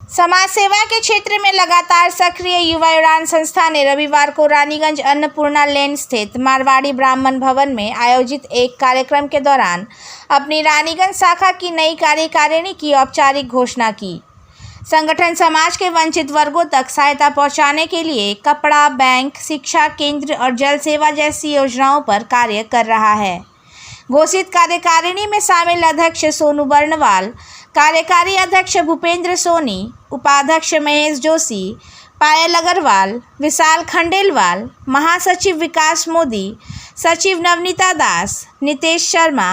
समाज सेवा के क्षेत्र में लगातार सक्रिय युवा उड़ान संस्था ने रविवार को रानीगंज अन्नपूर्णा लेन स्थित मारवाड़ी ब्राह्मण भवन में आयोजित एक कार्यक्रम के दौरान अपनी रानीगंज शाखा की नई कार्यकारिणी की औपचारिक घोषणा की। संगठन समाज के वंचित वर्गों तक सहायता पहुंचाने के लिए कपड़ा बैंक, शिक्षा केंद्र और जल सेवा जैसी योजनाओं पर कार्य कर रहा है। घोषित कार्यकारिणी में शामिल अध्यक्ष सोनू बर्णवाल, कार्यकारी अध्यक्ष भूपेंद्र सोनी, उपाध्यक्ष महेश जोशी, पायल अग्रवाल, विशाल खंडेलवाल, महासचिव विकास मोदी, सचिव नवनीता दास, नितेश शर्मा,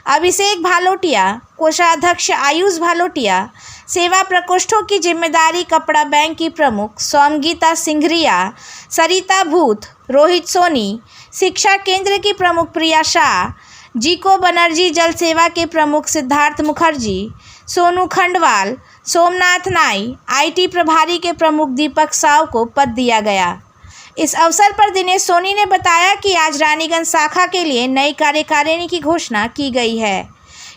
अभिषेक भालोटिया, कोषाध्यक्ष आयुष भालोटिया, सेवा प्रकोष्ठों की जिम्मेदारी कपड़ा बैंक की प्रमुख सौमगीता सिंघरिया, सरिता भूत, रोहित सोनी, शिक्षा केंद्र की प्रमुख प्रिया शाह, जीको बनर्जी जल सेवा के प्रमुख सिद्धार्थ मुखर्जी, सोनू खंडवाल, सोमनाथ नाई, आईटी प्रभारी के प्रमुख दीपक साव को पद दिया गया। इस अवसर पर दिनेश सोनी ने बताया कि आज रानीगंज शाखा के लिए नई कार्यकारिणी की घोषणा की गई है।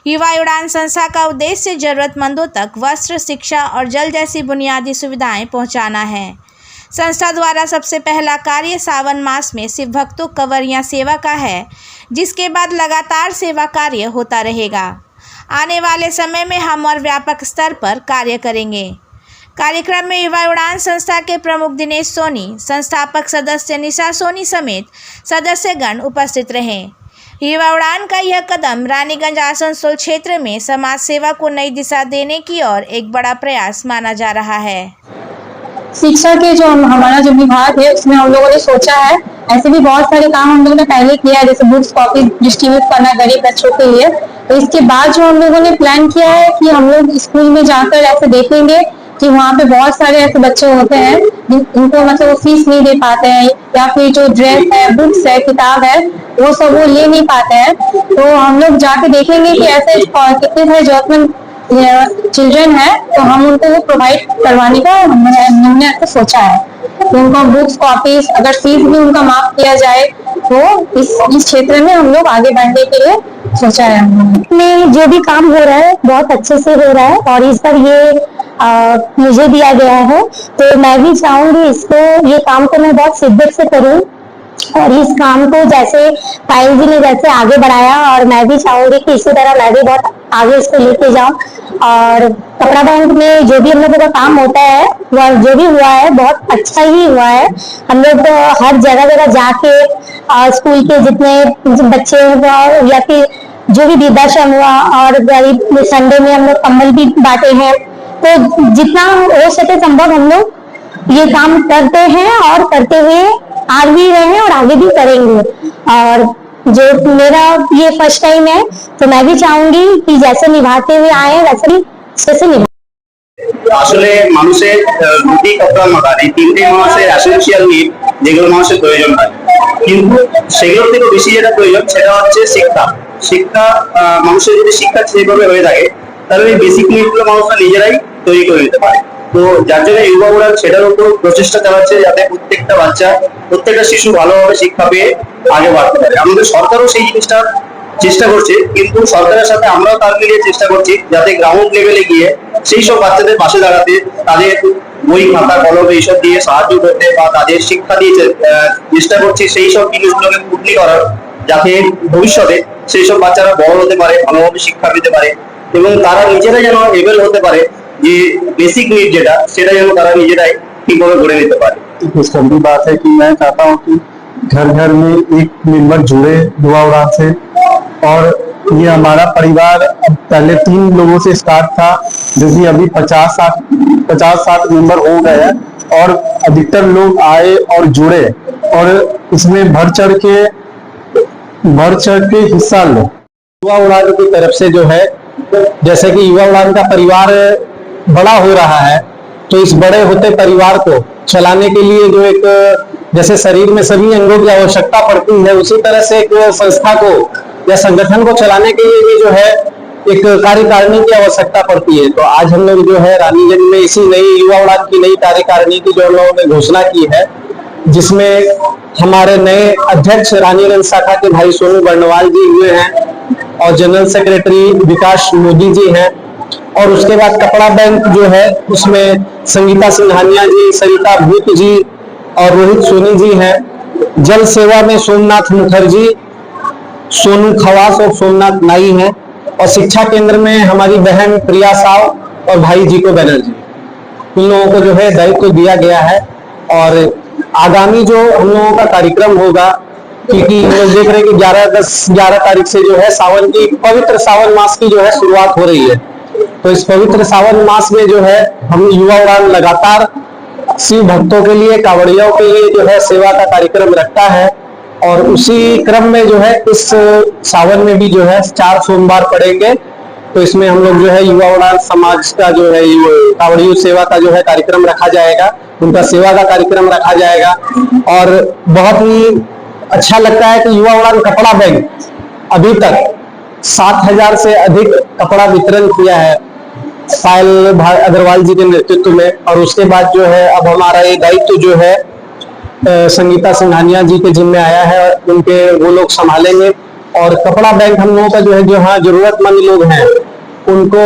युवा उड़ान संस्था का उद्देश्य जरूरतमंदों तक वस्त्र, शिक्षा और जल जैसी बुनियादी सुविधाएं पहुंचाना है। संस्था द्वारा सबसे पहला कार्य सावन मास में शिव भक्तों कंवरियां सेवा का है, जिसके बाद लगातार सेवा कार्य होता रहेगा। आने वाले समय में हम और व्यापक स्तर पर कार्य करेंगे। कार्यक्रम में युवा उड़ान संस्था के प्रमुख दिनेश सोनी, संस्थापक सदस्य निशा सोनी समेत सदस्यगण उपस्थित रहे। युवा उड़ान का यह कदम रानीगंज आसनसोल क्षेत्र में समाज सेवा को नई दिशा देने की ओर एक बड़ा प्रयास माना जा रहा है। शिक्षा के जो हमारा जो विभाग है उसमें हम लोगों ने सोचा है, ऐसे भी बहुत सारे काम हम लोगों ने पहले किया है, जैसे बुक्स कॉपी डिस्ट्रीब्यूट करना गरीब बच्चों के लिए। तो इसके बाद जो हम लोगों ने प्लान किया है कि हम लोग स्कूल में जाकर ऐसे देखेंगे कि वहाँ पे बहुत सारे ऐसे बच्चे होते हैं जिनको मतलब वो फीस नहीं दे पाते हैं, या फिर जो ड्रेस है, बुक्स है, किताब है, वो सब वो ले नहीं पाते हैं। तो हम लोग जाके देखेंगे कि ऐसे कितने सारे जरूरतमंद चिल्ड्रन है, तो हम उनको वो प्रोवाइड करवाने का हमने ऐसा सोचा है। तो उनको बुक्स कॉपीज, अगर फीस भी उनका माफ किया जाए तो इस क्षेत्र में हम लोग आगे बढ़ने के लिए सोचा है। में जो भी काम हो रहा है बहुत अच्छे से हो रहा है और इस पर ये मुझे दिया गया है, तो मैं भी चाहूंगी ये काम को मैं बहुत शिद्दत से करूं और इस काम को जैसे पायल जी ने जैसे आगे बढ़ाया, और मैं भी चाहूंगी कि इसी तरह मैं भी बहुत आगे इसको लेके जाऊं। और कपड़ा बैंक में जो भी हम लोगों का काम होता है वह जो भी हुआ है बहुत अच्छा ही हुआ है। हम लोग तो हर जगह जगह जाके स्कूल के जितने बच्चे या फिर जो भी वृद्धाश्रम हुआ और गरीब संडे में हम लोग कंबल भी बांटे हैं। तो जितना हो सके संभव हम लोग ये काम करते हैं और करते हुए आ भी रहे हैं और आगे भी करेंगे। और जो मेरा ये फर्स्ट टाइम है, तो मैं भी चाहूंगी कि जैसे निभाते हुए आए वैसे ही अच्छे निभा। আসলে মানুষের রুটি কাপড় মাথা এই তিনটে মানুষের এসেনশিয়াল নিড যেগুলো মানুষের প্রয়োজন হয়, কিন্তু সেগুলোর থেকে বেশি যেটা প্রয়োজন সেটা হচ্ছে শিক্ষা। শিক্ষা মানুষের যদি শিক্ষা সেভাবে হয়ে থাকে তাহলে এই বেসিক নিডগুলো মানুষরা নিজেরাই তৈরি করে নিতে পারে। তো যার জন্য যুবা উড়ান সেটার উপর প্রচেষ্টা চালাচ্ছে যাতে প্রত্যেকটা বাচ্চা, প্রত্যেকটা শিশু ভালোভাবে শিক্ষা পেয়ে আগে বাড়তে পারে। আমাদের সরকারও সেই জিনিসটা চেষ্টা করছে, কিন্তু সরকারের সাথে আমরাও তাল মিলিয়ে চেষ্টা করছি যাতে গ্রাউন্ড লেভেলে গিয়ে সেই সব বাচ্চাদের পাশে দাঁড়াতে, তাদের বই খাতা কলম এইসব দিয়ে সাহায্য করতে বা তাদের শিক্ষা দিয়ে চেষ্টা করছি সেই সব জিনিসগুলোকে পুটলি করার, যাতে ভবিষ্যতে সেই সব বাচ্চারা বড় হতে পারে, ভালোভাবে শিক্ষা পেতে পারে এবং তারা নিজেরাই যেন এবেল হতে পারে যে बेसिक नीड जेटा सेटा যেন তারা নিজেরাই ঠিকভাবে গড়ে নিতে পারে। इस गंदी बात है कि मैं चाहता हूँ कि घर घर में एक मेंबर जुड़े युवा उड़ान से, और ये हमारा परिवार पहले 3 लोगों से स्टार्ट था, जैसे अभी 50-60 मेंबर हो गए हैं और अधिकतर लोग आए और जुड़े और इसमें बढ़ चढ़ के हिस्सा ले। युवा उड़ान की तरफ से जो है, जैसे कि युवा उड़ान का परिवार बड़ा हो रहा है, तो इस बड़े होते परिवार को चलाने के लिए जो एक जैसे शरीर में सभी अंगों की आवश्यकता पड़ती है, उसी तरह से एक संस्था को या संगठन को चलाने के लिए भी जो है एक कार्यकारिणी की आवश्यकता पड़ती है। तो आज हम लोग जो है रानीगंज में इसी नई युवा उड़ान की नई कार्यकारिणी की जो हम लोगों ने घोषणा की है, जिसमें हमारे नए अध्यक्ष रानीगंज शाखा के भाई सोनू बर्णवाल जी हुए हैं और जनरल सेक्रेटरी विकास मोदी जी हैं, और उसके बाद कपड़ा बैंक जो है उसमें संगीता सिंघानिया जी, सरिता भूत जी और रोहित सोनी जी हैं। जल सेवा में सोमनाथ मुखर्जी, सोनू खवास और सोमनाथ नाई हैं। और शिक्षा केंद्र में हमारी बहन प्रिया साव और भाई जीको बनर्जी, इन लोगों को जो है दायित्व दिया गया है। और आगामी जो हम लोगों का कार्यक्रम होगा, क्योंकि हम लोग देख रहे हैं कि 11 तारीख से जो है सावन की, पवित्र सावन मास की जो है शुरुआत हो रही है। तो इस पवित्र सावन मास में जो है हम युवा उड़ान लगातार शिव भक्तों के लिए, कांवड़ियों के लिए जो है सेवा का कार्यक्रम रखता है। और उसी क्रम में जो है इस सावन में भी जो है 4 सोमवार पड़ेंगे। तो इसमें हम लोग जो है युवा उड़ान समाज का जो है कांवड़ियों सेवा का जो है कार्यक्रम रखा जाएगा, उनका सेवा का कार्यक्रम रखा जाएगा। और बहुत ही अच्छा लगता है कि युवा उड़ान कपड़ा बैंक अभी तक 7,000 से अधिक कपड़ा वितरण किया है पायल अग्रवाल जी के नेतृत्व में। और उसके बाद जो है अब हमारा ये दायित्व जो है संगीता सिंघानिया जी के जिम्मे आया है, उनके वो लोग संभालेंगे। और कपड़ा बैंक हम लोगों का जो है, जो हाँ जरूरतमंद लोग हैं उनको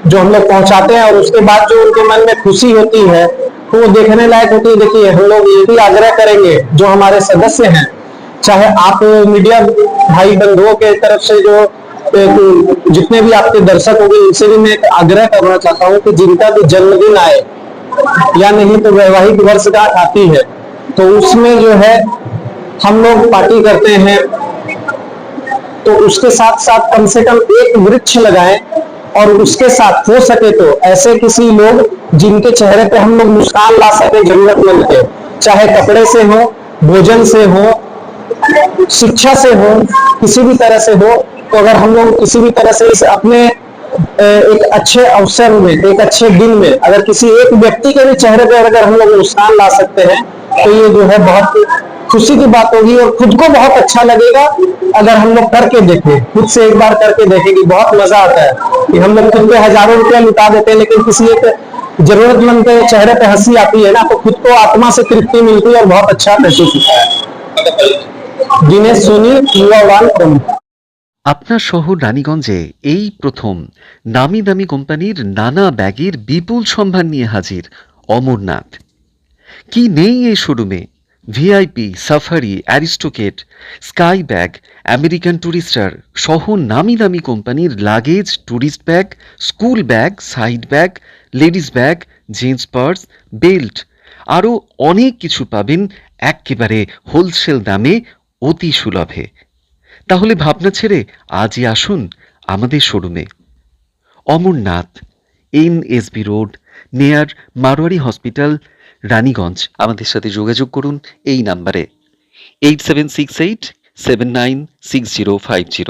जो हम लोग पहुंचाते हैं, और उसके बाद जो उनके मन में खुशी होती है तो वो देखने लायक होती है। देखिए, हम लोग ये भी आग्रह करेंगे जो हमारे सदस्य हैं, चाहे आप मीडिया भाई बंधुओं के तरफ से जो जितने भी आपके दर्शक होंगे, उनसे भी मैं एक आग्रह करना चाहता हूँ कि जिनका भी जन्मदिन आए या नहीं तो वैवाहिक वर्षगांठ आती है, तो उसमें जो है हम लोग पार्टी करते हैं, तो उसके साथ साथ कम से कम एक वृक्ष लगाएं। और उसके साथ हो सके तो ऐसे किसी लोग जिनके चेहरे पे हम लोग मुस्कान ला सके, जरूरतमंद के, चाहे कपड़े से हो, भोजन से हो, शिक्षा से हो, किसी भी तरह से हो। तो अगर हम लोग किसी भी तरह से इस अपने एक अच्छे अवसर में, एक अच्छे दिन में अगर किसी एक व्यक्ति के भी चेहरे पर अगर हम लोग मुस्कान ला सकते हैं, तो ये जो है बहुत खुशी की बात होगी और खुद को बहुत अच्छा लगेगा। अगर हम लोग करके देखें, खुद से एक बार करके देखेंगे, बहुत मजा आता है कि हम लोग खुद पे हजारों रुपया लुटा देते हैं, लेकिन किसी एक जरूरतमंद के चेहरे पे हंसी आती है ना, तो खुद को आत्मा से तृप्ति मिलती है और बहुत अच्छा महसूस होता है। दिनेश सोनी, युवा उड़ान प्रमुख। আপনার শহর রানীগঞ্জে এই প্রথম নামি দামি কোম্পানির নানা ব্যাগের বিপুল সম্ভার নিয়ে হাজির অমরনাথ। কি নেই এই শোরুমে? VIP, Safari, Aristocrat, Sky bag, American Tourister সহ নামি দামি কোম্পানির luggage, tourist bag, school bag, side bag, ladies bag, gents purse, belt আরও অনেক কিছু পাবেন একেবারে হোলসেল দামে, অতি সুলভে। তাহলে ভাবনা ছেড়ে আজই আসুন আমাদের শোরুমে। Amarnath, NSB road, near Marwari hospital, Raniganj. আমাদের সাথে যোগাযোগ করুন এই নাম্বারে 8768796050।